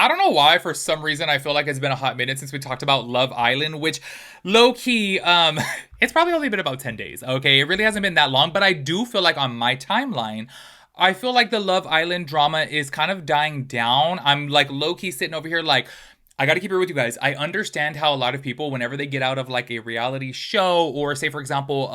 I don't know why, for some reason, I feel like it's been a hot minute since we talked about Love Island, which low key, it's probably only been about 10 days, okay? It really hasn't been that long, but I do feel like on my timeline, I feel like the Love Island drama is kind of dying down. I'm like low key sitting over here, like, I got to keep it with you guys. I understand how a lot of people, whenever they get out of like a reality show, or say for example,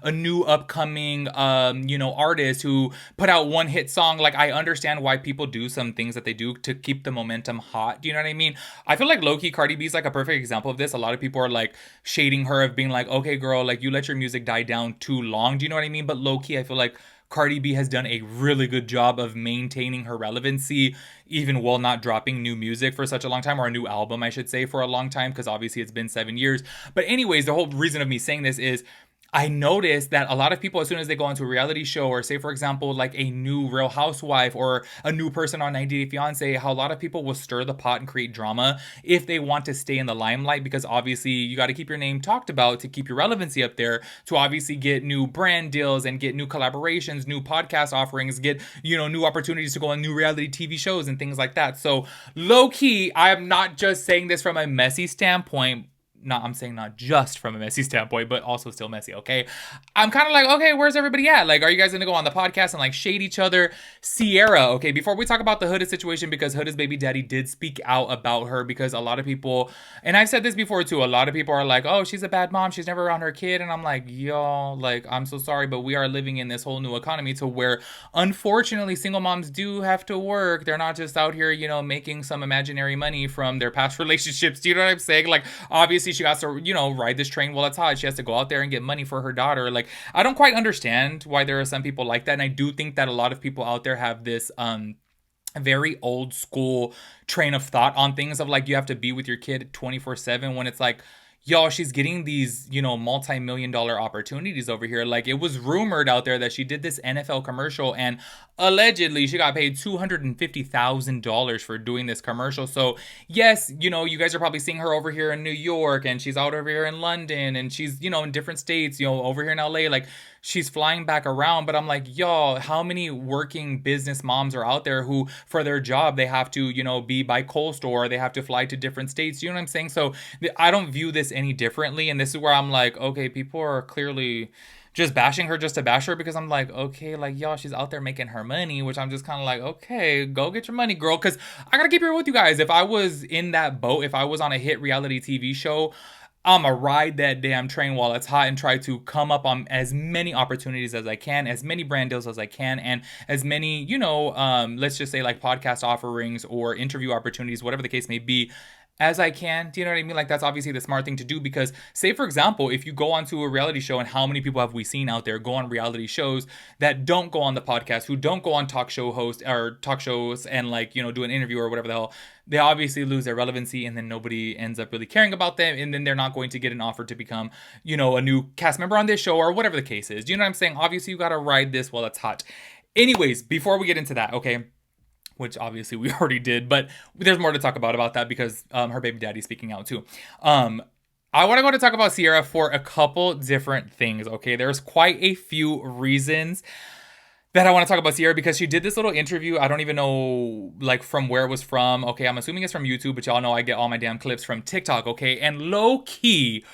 a new upcoming, artist who put out one hit song, like I understand why people do some things that they do to keep the momentum hot. Do you know what I mean? I feel like low key Cardi B is like a perfect example of this. A lot of people are like shading her of being like, okay, girl, like you let your music die down too long. Do you know what I mean? But low key, I feel like Cardi B has done a really good job of maintaining her relevancy, even while not dropping new music for such a long time, or a new album, I should say, for a long time, because obviously it's been 7 years. But, anyways, the whole reason of me saying this is I noticed that a lot of people, as soon as they go into a reality show, or say, for example, like a new Real Housewife or a new person on 90 Day Fiance, how a lot of people will stir the pot and create drama if they want to stay in the limelight, because obviously you got to keep your name talked about to keep your relevancy up there, to obviously get new brand deals and get new collaborations, new podcast offerings, get, new opportunities to go on new reality TV shows and things like that. So low key, I am not just saying this from a messy standpoint. I'm saying not just from a messy standpoint, but also still messy, okay? I'm kind of like, okay, where's everybody at? Like, are you guys gonna go on the podcast and like shade each other? Cierra, okay, before we talk about the Huda situation, because Huda's baby daddy did speak out about her, because a lot of people, and I've said this before too, a lot of people are like, oh, she's a bad mom, she's never around her kid, and I'm like, y'all, like, I'm so sorry, but we are living in this whole new economy to where, unfortunately, single moms do have to work. They're not just out here, making some imaginary money from their past relationships. Do you know what I'm saying? Like, obviously, she has to, ride this train while it's hot. She has to go out there and get money for her daughter. Like, I don't quite understand why there are some people like that. And I do think that a lot of people out there have this, very old school train of thought on things of like, you have to be with your kid 24/7, when it's like, y'all, she's getting these, multi-million dollar opportunities over here. Like, it was rumored out there that she did this NFL commercial, and allegedly she got paid $250,000 for doing this commercial. So yes, you guys are probably seeing her over here in New York, and she's out over here in London, and she's, in different states, over here in LA, like, she's flying back around. But I'm like, y'all, how many working business moms are out there who, for their job, they have to, be by coastal, or they have to fly to different states? You know what I'm saying? So I don't view this any differently. And this is where I'm like, okay, people are clearly just bashing her just to bash her, because I'm like, okay, like, y'all, she's out there making her money, which I'm just kind of like, okay, go get your money, girl. Because I gotta keep it real with you guys. If I was in that boat, if I was on a hit reality TV show, I'ma ride that damn train while it's hot and try to come up on as many opportunities as I can, as many brand deals as I can, and as many, let's just say like podcast offerings or interview opportunities, whatever the case may be, as I can. Do you know what I mean? Like, that's obviously the smart thing to do, because say, for example, if you go onto a reality show, and how many people have we seen out there go on reality shows that don't go on the podcast, who don't go on talk show host or talk shows and like, do an interview or whatever the hell, they obviously lose their relevancy, and then nobody ends up really caring about them, and then they're not going to get an offer to become, a new cast member on this show or whatever the case is. Do you know what I'm saying? Obviously, you got to ride this while it's hot. Anyways, before we get into that, okay, which obviously we already did, but there's more to talk about that, because her baby daddy's speaking out too. I want to go to talk about Cierra for a couple different things, okay? There's quite a few reasons that I want to talk about Cierra, because she did this little interview. I don't even know, like, from where it was from. Okay, I'm assuming it's from YouTube, but y'all know I get all my damn clips from TikTok, okay? And low key,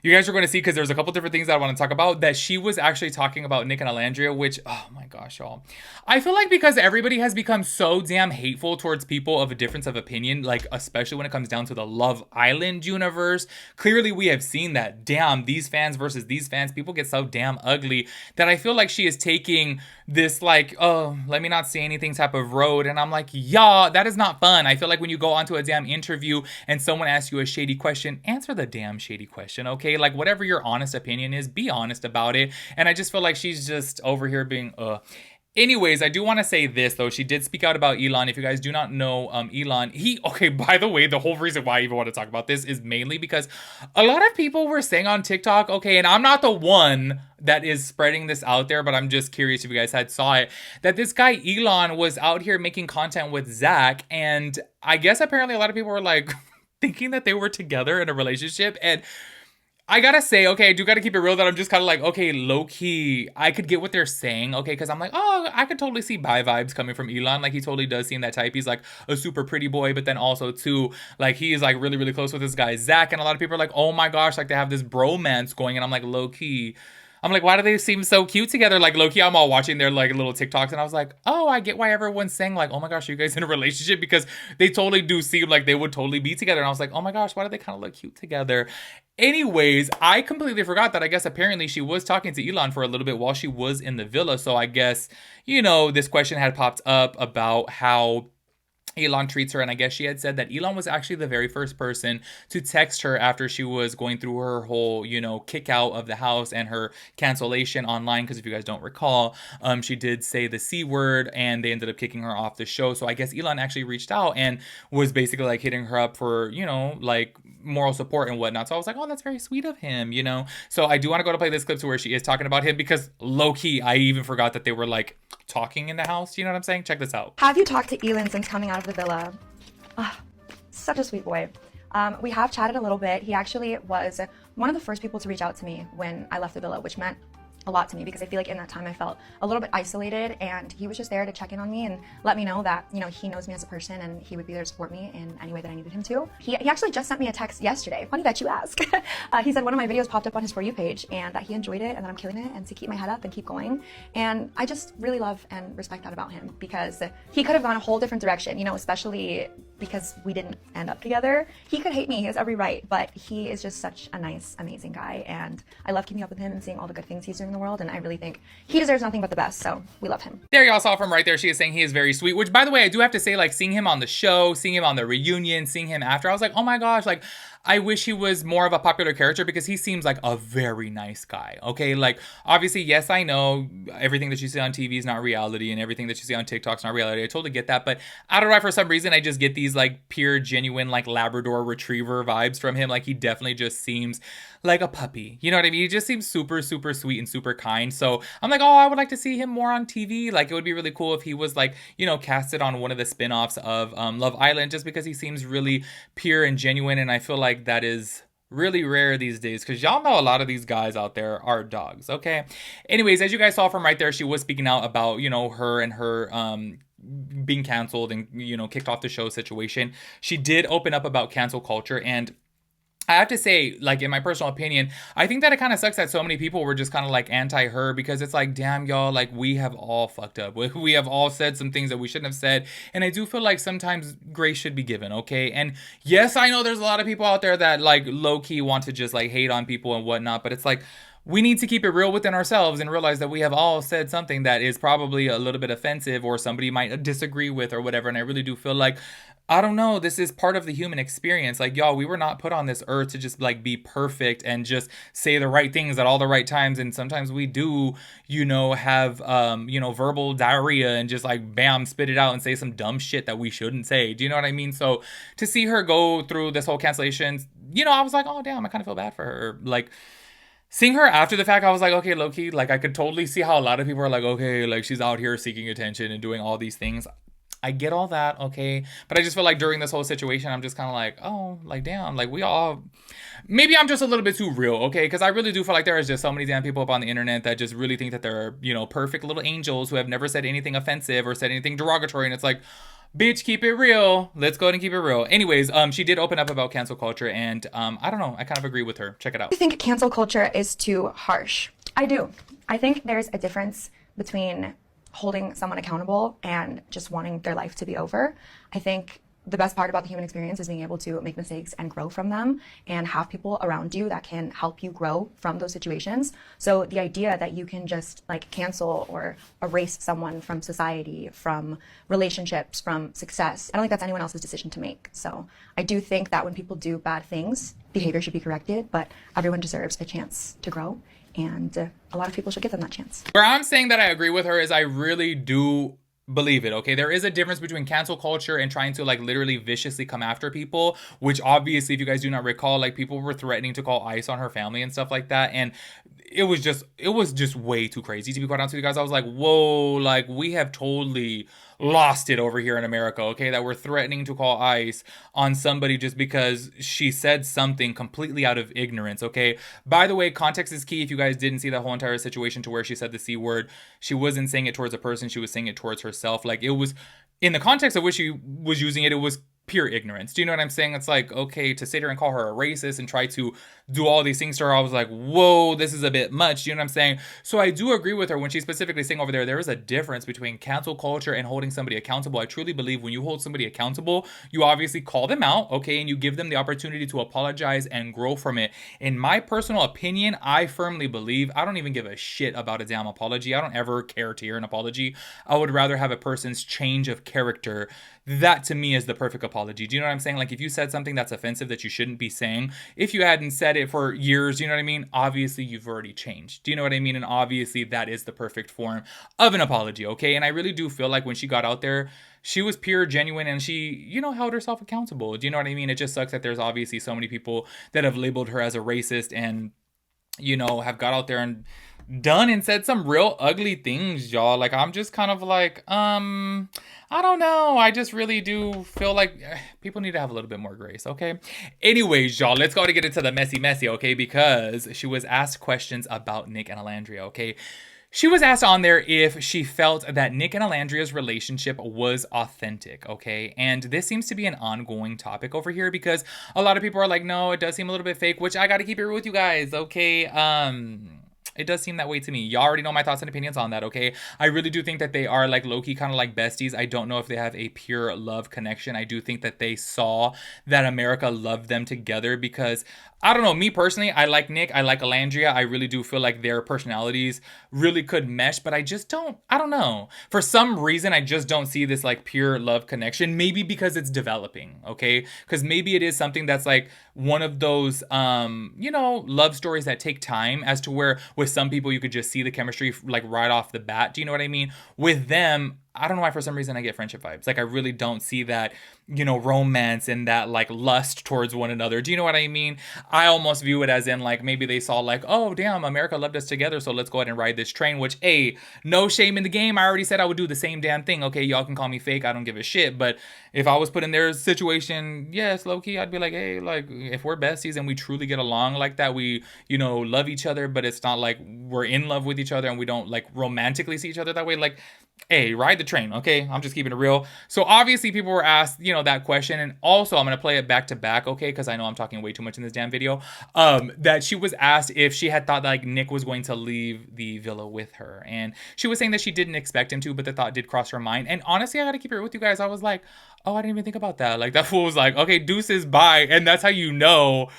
you guys are going to see, because there's a couple different things that I want to talk about, that she was actually talking about Nick and Alandria, which, oh my gosh, y'all. I feel like because everybody has become so damn hateful towards people of a difference of opinion, like, especially when it comes down to the Love Island universe, clearly we have seen that, damn, these fans versus these fans, people get so damn ugly, that I feel like she is taking this, like, oh, let me not say anything type of road. And I'm like, y'all, that is not fun. I feel like when you go onto a damn interview and someone asks you a shady question, answer the damn shady question, okay? Like, whatever your honest opinion is, be honest about it. And I just feel like she's just over here being, Anyways, I do want to say this, though. She did speak out about Elon. If you guys do not know, Elon, okay, by the way, the whole reason why I even want to talk about this is mainly because a lot of people were saying on TikTok, okay, and I'm not the one that is spreading this out there, but I'm just curious if you guys had saw it, that this guy Elon was out here making content with Zach, and I guess apparently a lot of people were like thinking that they were together in a relationship, and I gotta say, okay, I do gotta keep it real that I'm just kind of like, okay, low key, I could get what they're saying, okay, because I'm like, oh, I could totally see bi vibes coming from Elon. Like, he totally does seem that type. He's like a super pretty boy, but then also, too, like, he is like really, really close with this guy, Zach, and a lot of people are like, oh my gosh, like, they have this bromance going, and I'm like, low key. I'm like, why do they seem so cute together? Like, low key, I'm all watching their like little TikToks, and I was like, oh, I get why everyone's saying like, oh my gosh, are you guys in a relationship? Because they totally do seem like they would totally be together. And I was like, oh my gosh, why do they kind of look cute together? Anyways, I completely forgot that I guess apparently she was talking to Elon for a little bit while she was in the villa. So I guess, this question had popped up about how Elon treats her, and I guess she had said that Elon was actually the very first person to text her after she was going through her whole, kick out of the house and her cancellation online. Because if you guys don't recall, she did say the C word, and they ended up kicking her off the show. So I guess Elon actually reached out and was basically like hitting her up for, like moral support and whatnot. So I was like, oh, that's very sweet of him. So I do want to go to play this clip to where she is talking about him, because low key, I even forgot that they were like talking in the house. You know what I'm saying? Check this out. Have you talked to Elon since coming out of the villa? Oh, such a sweet boy. We have chatted a little bit. He actually was one of the first people to reach out to me when I left the villa, which meant a lot to me because I feel like in that time I felt a little bit isolated, and he was just there to check in on me and let me know that, he knows me as a person and he would be there to support me in any way that I needed him to. He actually just sent me a text yesterday. Funny that you ask. He said one of my videos popped up on his For You page and that he enjoyed it and that I'm killing it and to keep my head up and keep going. And I just really love and respect that about him, because he could have gone a whole different direction, especially because we didn't end up together. He could hate me, he has every right, but he is just such a nice, amazing guy, and I love keeping up with him and seeing all the good things he's doing in the world, and I really think he deserves nothing but the best, so we love him. There y'all saw from right there, she is saying he is very sweet, which by the way, I do have to say, like, seeing him on the show, seeing him on the reunion, seeing him after, I was like, oh my gosh, like, I wish he was more of a popular character, because he seems like a very nice guy, okay? Like, obviously, yes, I know everything that you see on TV is not reality, and everything that you see on TikTok is not reality. I totally get that, but I don't know why, for some reason, I just get these, like, pure, genuine, like, Labrador Retriever vibes from him. Like, he definitely just seems like a puppy. You know what I mean? He just seems super, super sweet and super kind. So I'm like, oh, I would like to see him more on TV. Like, it would be really cool if he was, like, casted on one of the spin-offs of Love Island, just because he seems really pure and genuine, and I feel like that is really rare these days, because y'all know a lot of these guys out there are dogs, okay? Anyways, as you guys saw from right there, she was speaking out about, her and her being canceled and, kicked off the show situation. She did open up about cancel culture, and I have to say, like, in my personal opinion, I think that it kind of sucks that so many people were just kind of like anti her, because it's like, damn, y'all, like, we have all fucked up. We have all said some things that we shouldn't have said. And I do feel like sometimes grace should be given, okay? And yes, I know there's a lot of people out there that, like, low key want to just, like, hate on people and whatnot, but it's like, we need to keep it real within ourselves and realize that we have all said something that is probably a little bit offensive, or somebody might disagree with, or whatever. And I really do feel like, I don't know, this is part of the human experience. Like, y'all, we were not put on this earth to just, like, be perfect and just say the right things at all the right times. And sometimes we do, have, verbal diarrhea and just, like, bam, spit it out and say some dumb shit that we shouldn't say. Do you know what I mean? So to see her go through this whole cancellation, I was like, oh, damn, I kind of feel bad for her. Like, seeing her after the fact, I was like, okay, low-key, like, I could totally see how a lot of people are like, okay, like, she's out here seeking attention and doing all these things. I get all that, okay? But I just feel like during this whole situation, I'm just kind of like, oh, like, damn, like, we all... Maybe I'm just a little bit too real, okay? Because I really do feel like there is just so many damn people up on the internet that just really think that they're, perfect little angels who have never said anything offensive or said anything derogatory, and it's like... Bitch, keep it real. Let's go ahead and keep it real. Anyways, she did open up about cancel culture, and I don't know. I kind of agree with her. Check it out. I think cancel culture is too harsh. I do. I think there's a difference between holding someone accountable and just wanting their life to be over. I think the best part about the human experience is being able to make mistakes and grow from them and have people around you that can help you grow from those situations. So the idea that you can just like cancel or erase someone from society, from relationships, from success, I don't think that's anyone else's decision to make. So I do think that when people do bad things, behavior should be corrected, but everyone deserves a chance to grow. And a lot of people should give them that chance. Where I'm saying that I agree with her is I really do believe it, okay? There is a difference between cancel culture and trying to like literally viciously come after people, which obviously, if you guys do not recall, like people were threatening to call ICE on her family and stuff like that. And it was just way too crazy, to be quite honest with you guys. I was like, whoa, like we have totally lost it over here in America, okay? That we're threatening to call ICE on somebody just because she said something completely out of ignorance, okay? By the way, context is key. If you guys didn't see the whole entire situation to where she said the C word, she wasn't saying it towards a person, she was saying it towards herself. Like, it was, in the context of which she was using it, it was pure ignorance. Do you know what I'm saying? It's like, okay, to sit here and call her a racist and try to do all these things to her, I was like, whoa, this is a bit much. Do you know what I'm saying? So I do agree with her when she's specifically saying over there is a difference between cancel culture and holding somebody accountable. I truly believe when you hold somebody accountable, you obviously call them out, okay, and you give them the opportunity to apologize and grow from it. In my personal opinion, I firmly believe, I don't even give a shit about a damn apology. I don't ever care to hear an apology. I would rather have a person's change of character. That to me is the perfect apology. Do you know what I'm saying? Like, if you said something that's offensive that you shouldn't be saying, if you hadn't said it for years, you know what I mean? Obviously, you've already changed. Do you know what I mean? And obviously, that is the perfect form of an apology, okay? And I really do feel like when she got out there, she was pure, genuine, and she, held herself accountable. Do you know what I mean? It just sucks that there's obviously so many people that have labeled her as a racist and, have got out there and done and said some real ugly things, y'all. Like, I'm just kind of like, I don't know. I just really do feel like people need to have a little bit more grace, okay? Anyways, y'all, let's go to get into the messy, okay? Because she was asked questions about Nick and Alandria, okay? She was asked on there if she felt that Nick and Alandria's relationship was authentic, okay? And this seems to be an ongoing topic over here because a lot of people are like, no, it does seem a little bit fake, which I gotta keep it real with you guys, okay? It does seem that way to me. Y'all already know my thoughts and opinions on that, okay? I really do think that they are like low-key kind of like besties. I don't know if they have a pure love connection. I do think that they saw that America loved them together because, I don't know, me personally, I like Nick, I like Alandria. I really do feel like their personalities really could mesh, but I don't know. For some reason, I just don't see this like pure love connection. Maybe because it's developing, okay? Because maybe it is something that's like one of those, love stories that take time, as to where with some people you could just see the chemistry like right off the bat. Do you know what I mean? With them, I don't know why for some reason I get friendship vibes. Like, I really don't see that, romance and that like lust towards one another. Do you know what I mean? I almost view it as in like maybe they saw like, oh damn, America loved us together, so let's go ahead and ride this train, which, hey, no shame in the game. I already said I would do the same damn thing. Okay, y'all can call me fake. I don't give a shit. But if I was put in their situation, yes, low-key, I'd be like, hey, like, if we're besties and we truly get along like that, we, love each other, but it's not like we're in love with each other and we don't like romantically see each other that way, like, hey, ride the train, okay? I'm just keeping it real. So obviously people were asked, that question. And also I'm going to play it back to back, okay? Because I know I'm talking way too much in this damn video. That she was asked if she had thought that, like, Nick was going to leave the villa with her. And she was saying that she didn't expect him to, but the thought did cross her mind. And honestly, I got to keep it real with you guys. I was like, oh, I didn't even think about that. Like, that fool was like, okay, deuces, bye. And that's how you know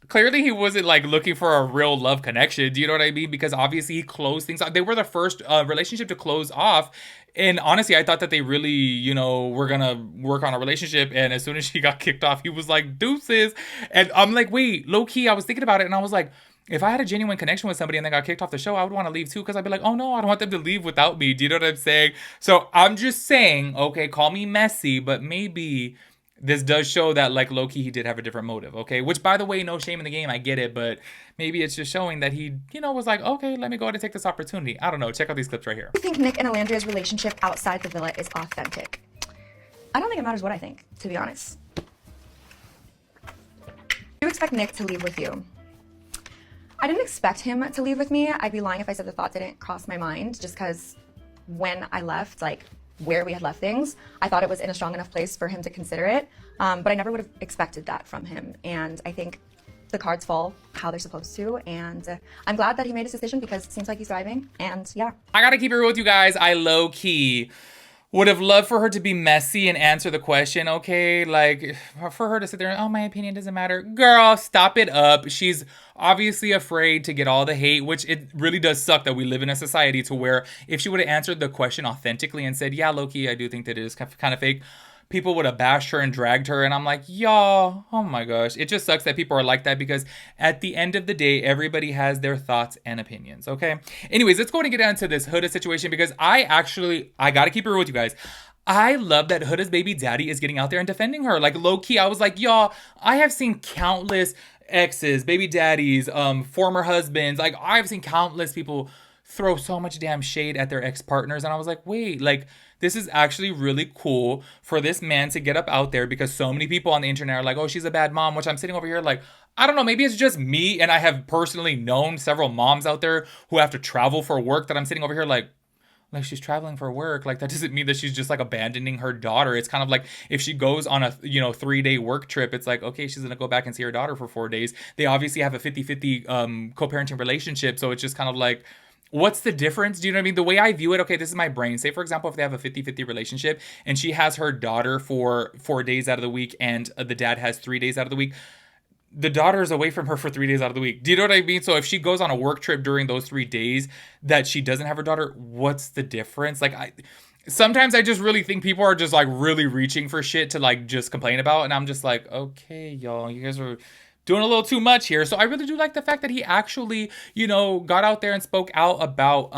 clearly he wasn't like looking for a real love connection. Do you know what I mean? Because obviously he closed things off. They were the first relationship to close off. And honestly, I thought that they really, were gonna work on a relationship. And as soon as she got kicked off, he was like, deuces. And I'm like, wait, low key, I was thinking about it and I was like, if I had a genuine connection with somebody and they got kicked off the show, I would want to leave too, because I'd be like, oh no, I don't want them to leave without me. Do you know what I'm saying? So I'm just saying, okay, call me messy, but maybe this does show that, like, low-key, he did have a different motive, okay? Which, by the way, no shame in the game, I get it, but maybe it's just showing that he, was like, okay, let me go ahead and take this opportunity. I don't know, check out these clips right here. I think Nick and Alandria's relationship outside the villa is authentic. I don't think it matters what I think, to be honest. You expect Nick to leave with you. I didn't expect him to leave with me. I'd be lying if I said the thought didn't cross my mind, just because when I left, like, where we had left things, I thought it was in a strong enough place for him to consider it, but I never would have expected that from him. And I think the cards fall how they're supposed to, and I'm glad that he made his decision because it seems like he's thriving. And yeah, I gotta keep it real with you guys. I low-key would have loved for her to be messy and answer the question, okay? Like, for her to sit there and, oh, my opinion doesn't matter. Girl, stop it up. She's obviously afraid to get all the hate, which it really does suck that we live in a society to where if she would have answered the question authentically and said, yeah, low-key, I do think that it is kind of fake, people would have bashed her and dragged her. And I'm like, y'all, oh my gosh. It just sucks that people are like that because at the end of the day, everybody has their thoughts and opinions, okay? Anyways, let's go ahead and get into this Huda situation because I got to keep it real with you guys. I love that Huda's baby daddy is getting out there and defending her. Like, low-key, I was like, y'all, I have seen countless exes, baby daddies, former husbands. Like, I've seen countless people throw so much damn shade at their ex-partners. And I was like, wait, like, this is actually really cool for this man to get up out there, because so many people on the internet are like, oh, she's a bad mom, which I'm sitting over here like, I don't know, maybe it's just me, and I have personally known several moms out there who have to travel for work, that I'm sitting over here like she's traveling for work, like that doesn't mean that she's just like abandoning her daughter. It's kind of like if she goes on a 3-day work trip, it's like, okay, she's gonna go back and see her daughter for 4 days. They obviously have a 50-50 co-parenting relationship, so it's just kind of like, what's the difference? Do you know what I mean? The way I view it, okay, this is my brain. Say, for example, if they have a 50-50 relationship and she has her daughter for 4 days out of the week, and the dad has 3 days out of the week, the daughter is away from her for 3 days out of the week. Do you know what I mean? So if she goes on a work trip during those 3 days that she doesn't have her daughter, what's the difference? Like, sometimes I just really think people are just like really reaching for shit to like just complain about. And I'm just like, okay, y'all, you guys are doing a little too much here. So I really do like the fact that he actually, got out there and spoke out about,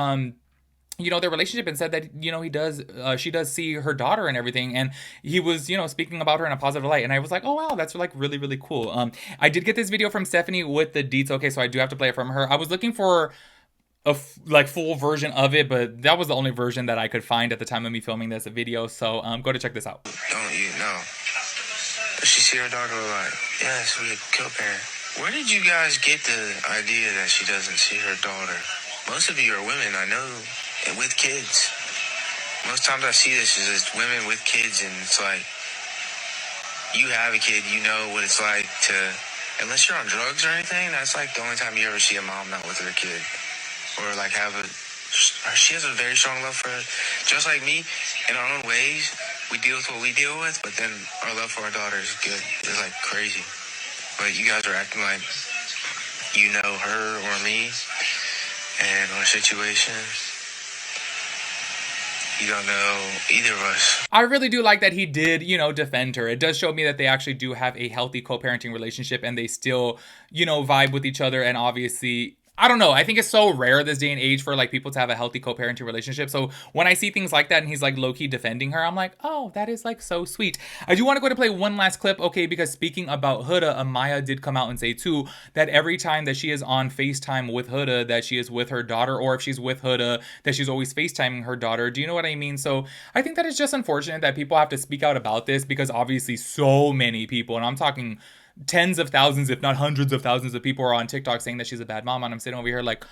their relationship, and said that she does see her daughter and everything, and he was speaking about her in a positive light, and I was like, oh wow, that's like really really cool. I did get this video from Stephanie with the deets, okay, so I do have to play it from her. I was looking for a full version of it, but that was the only version that I could find at the time of me filming this video, so go to check this out. Don't you know? Does she see her daughter a lot? Yes, we co-parent. Where did you guys get the idea that she doesn't see her daughter? Most of you are women, I know, and with kids. Most times I see this is just women with kids, and it's like, you have a kid, you know what it's like to, unless you're on drugs or anything, that's like the only time you ever see a mom not with her kid. Or like she has a very strong love for her. Just like me, in our own ways, we deal with what we deal with, but then our love for our daughter is good. It's like crazy. But you guys are acting like you know her or me and our situation. You don't know either of us. I really do like that he did, defend her. It does show me that they actually do have a healthy co-parenting relationship, and they still, vibe with each other. And obviously, I don't know, I think it's so rare this day and age for like people to have a healthy co-parenting relationship. So when I see things like that and he's like low-key defending her, I'm like, oh, that is like so sweet. I do want to go to play one last clip, okay, because speaking about Huda, Amaya did come out and say too that every time that she is on FaceTime with Huda, that she is with her daughter, or if she's with Huda, that she's always FaceTiming her daughter. Do you know what I mean? So I think that it's just unfortunate that people have to speak out about this, because obviously so many people, and I'm talking tens of thousands, if not hundreds of thousands of people are on TikTok saying that she's a bad mom, and I'm sitting over here like,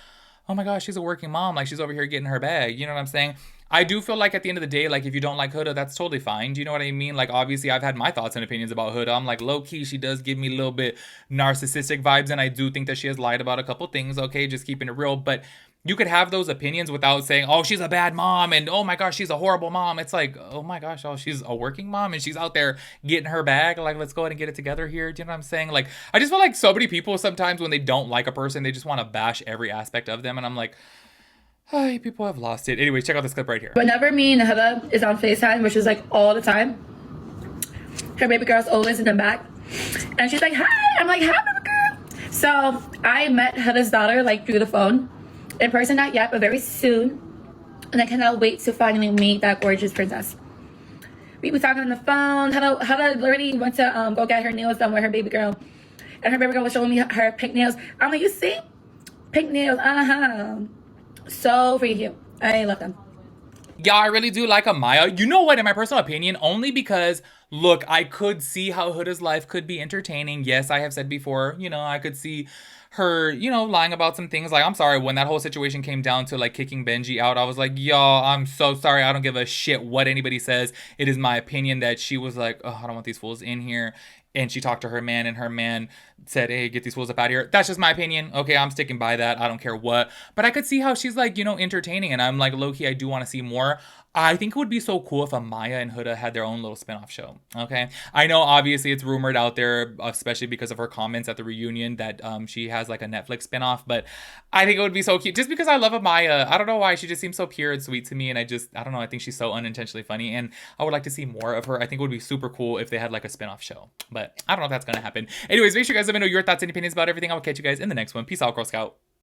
oh my gosh, she's a working mom, like she's over here getting her bag, you know what I'm saying? I do feel like at the end of the day, like if you don't like Huda, that's totally fine. Do you know what I mean? Like obviously I've had my thoughts and opinions about Huda. I'm like, low-key, she does give me a little bit narcissistic vibes, and I do think that she has lied about a couple things, okay, just keeping it real. But you could have those opinions without saying, oh, she's a bad mom, and oh my gosh, she's a horrible mom. It's like, oh my gosh, oh, she's a working mom, and she's out there getting her bag. Like, let's go ahead and get it together here. Do you know what I'm saying? Like, I just feel like so many people sometimes when they don't like a person, they just want to bash every aspect of them. And I'm like, hi, people have lost it. Anyways, check out this clip right here. Whenever me and Huda is on FaceTime, which is like all the time, her baby girl's always in the back. And she's like, hi. I'm like, hi, baby girl. So I met Huda's daughter like through the phone. In person, not yet, but very soon. And I cannot wait to finally meet that gorgeous princess. We were talking on the phone. Huda literally went to go get her nails done with her baby girl. And her baby girl was showing me her pink nails. I'm like, you see? Pink nails, so freaking cute. I love them. Yeah, I really do like Amaya. You know what, in my personal opinion, only because, look, I could see how Huda's life could be entertaining. Yes, I have said before, I could see her, lying about some things. Like, I'm sorry, when that whole situation came down to, like, kicking Benji out, I was like, y'all, I'm so sorry. I don't give a shit what anybody says. It is my opinion that she was like, oh, I don't want these fools in here. And she talked to her man, and her man said, hey, get these fools up out of here. That's just my opinion. Okay, I'm sticking by that. I don't care what. But I could see how she's, like, entertaining. And I'm like, low-key, I do want to see more. I think it would be so cool if Amaya and Huda had their own little spinoff show, okay? I know, obviously, it's rumored out there, especially because of her comments at the reunion, that she has, like, a Netflix spinoff, but I think it would be so cute. Just because I love Amaya. I don't know why. She just seems so pure and sweet to me, and I don't know, I think she's so unintentionally funny, and I would like to see more of her. I think it would be super cool if they had, like, a spinoff show, but I don't know if that's gonna happen. Anyways, make sure you guys let me know your thoughts and opinions about everything. I will catch you guys in the next one. Peace out, Girl Scout.